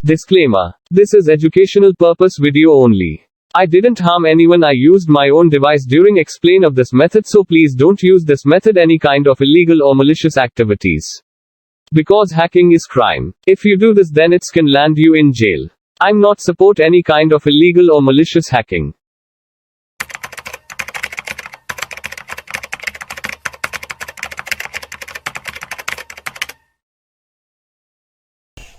Disclaimer. This is educational purpose video only. I didn't harm anyone. I used my own device during explain of this method, so please don't use this method any kind of illegal or malicious activities. Because hacking is crime. If you do this, then it can land you in jail. I'm not support any kind of illegal or malicious hacking.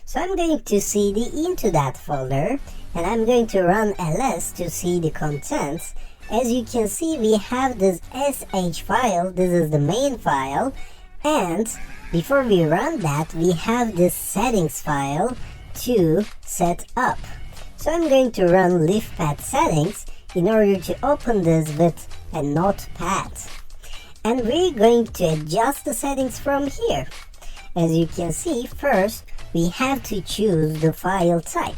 So I'm going to cd into that folder, and I'm going to run ls to see the contents. As you can see, we have this sh file. This is the main file, and before we run that, we have this settings file to set up. So I'm going to run leafpad settings in order to open this with a notepad, and we're going to adjust the settings from here. As you can see, first we have to choose the file type.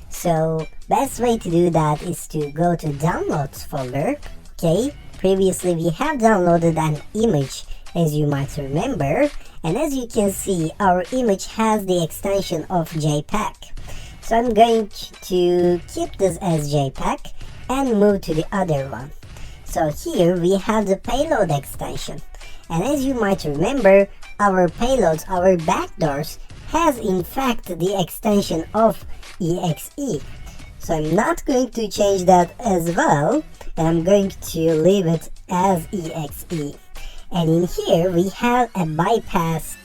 So best way to do that is to go to downloads folder. Okay, previously we have downloaded an image, as you might remember, and as you can see, our image has the extension of JPEG. So I'm going to keep this as JPEG and move to the other one. So here we have the payload extension, and as you might remember, our payloads, our backdoors, has in fact the extension of exe. So I'm not going to change that as well, and I'm going to leave it as exe. And in here we have a bypass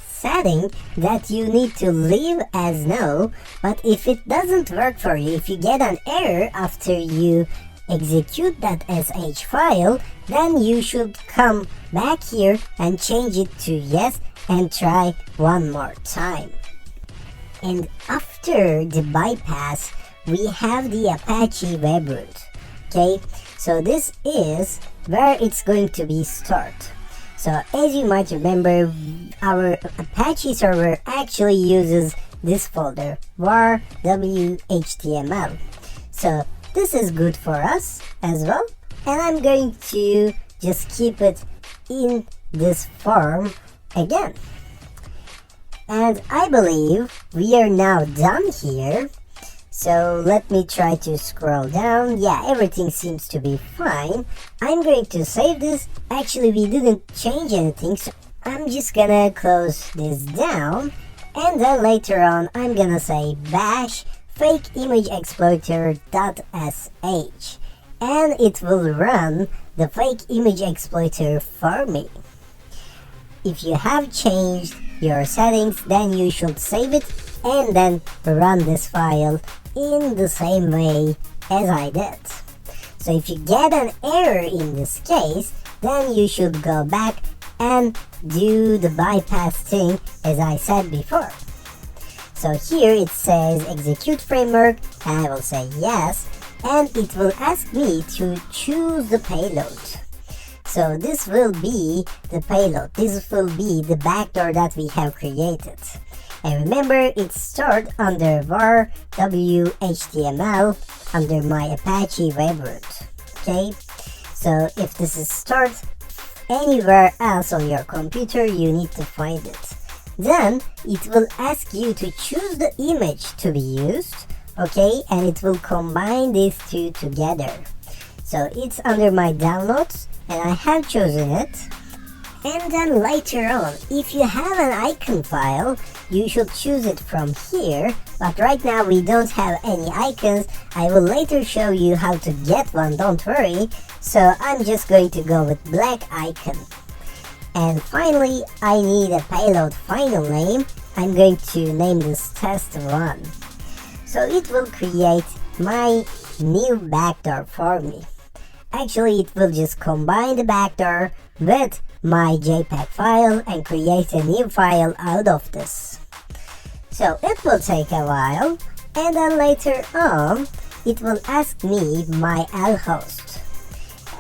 setting that you need to leave as no, but if it doesn't work for you, if you get an error after you execute that sh file, then you should come back here and change it to yes and try one more time. And after the bypass, we have the Apache web root. Okay, so this is where it's going to be stored. So as you might remember, our Apache server actually uses this folder, var whtml. So this is good for us as well, and I'm going to just keep it in this form again. And I believe we are now done here. So let me try to scroll down. Yeah, everything seems to be fine. I'm going to save this. Actually, we didn't change anything, so I'm just gonna close this down, and then later on I'm gonna say bash fakeimageexploiter.sh, and it will run the fake image exploiter for me. If you have changed your settings, then you should save it and then run this file in the same way as I did. So if you get an error in this case, then you should go back and do the bypass thing as I said before. So here it says execute framework, and I will say yes, and it will ask me to choose the payload. So this will be the payload. This will be the backdoor that we have created. And remember, it's stored under var whtml under my Apache web root. Okay, so if this is stored anywhere else on your computer, you need to find it. Then it will ask you to choose the image to be used, okay, and it will combine these two together. So it's under my downloads, and I have chosen it. And then later on, if you have an icon file, you should choose it from here, but right now we don't have any icons. I will later show you how to get one, don't worry. So I'm just going to go with black icon. And finally, I need a payload final name. I'm going to name this test1. So it will create my new backdoor for me. Actually, it will just combine the backdoor with my JPEG file and create a new file out of this. So it will take a while, and then later on, it will ask me my lhost.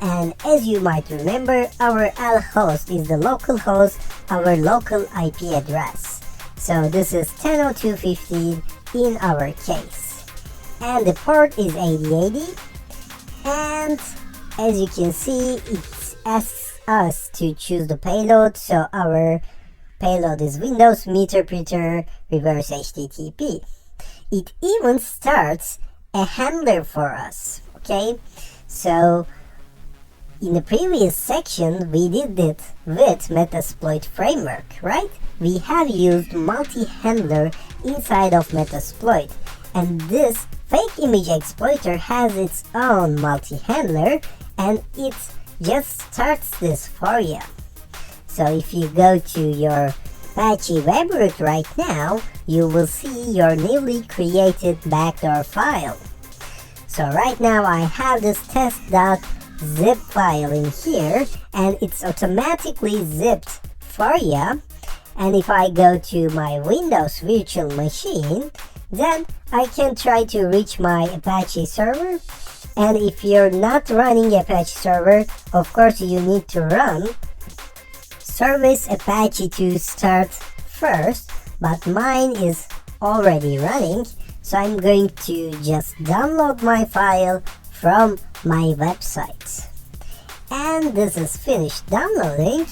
And as you might remember, our lhost is the local host, our local IP address. So this is 10.02.15 in our case. And the port is 8080. And as you can see, it asks us to choose the payload. So our payload is Windows Meter Printer Reverse HTTP. it even starts a handler for us. Okay, so in the previous section we did it with Metasploit framework, right? We have used multi-handler inside of Metasploit, and this fake image exploiter has its own multi-handler, and it just starts this for you. So if you go to your Apache web root right now, you will see your newly created backdoor file. So right now I have this test.zip file in here, and it's automatically zipped for you. And if I go to my Windows virtual machine, then I can try to reach my Apache server. And if you're not running Apache server, of course you need to run service Apache to start first, but mine is already running, so I'm going to just download my file from my website. And this is finished downloading.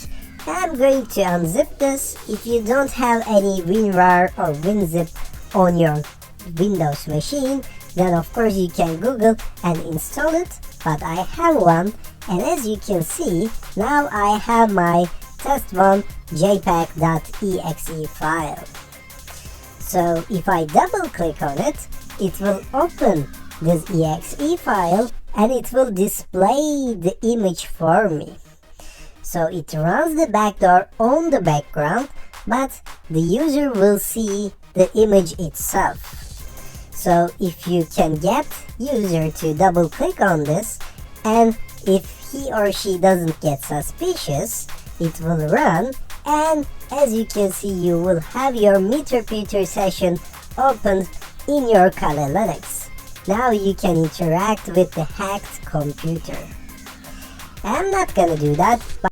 I'm going to unzip this. If you don't have any WinRAR or WinZip on your Windows machine, then of course you can Google and install it, but I have one, and as you can see, now I have my test1 jpeg.exe file. So if I double click on it, it will open this exe file and it will display the image for me. So it runs the backdoor on the background, but the user will see the image itself. So if you can get user to double click on this, and if he or she doesn't get suspicious, it will run, and as you can see, you will have your MeterPeter session opened in your Kali Linux. Now you can interact with the hacked computer. I'm not gonna do that, but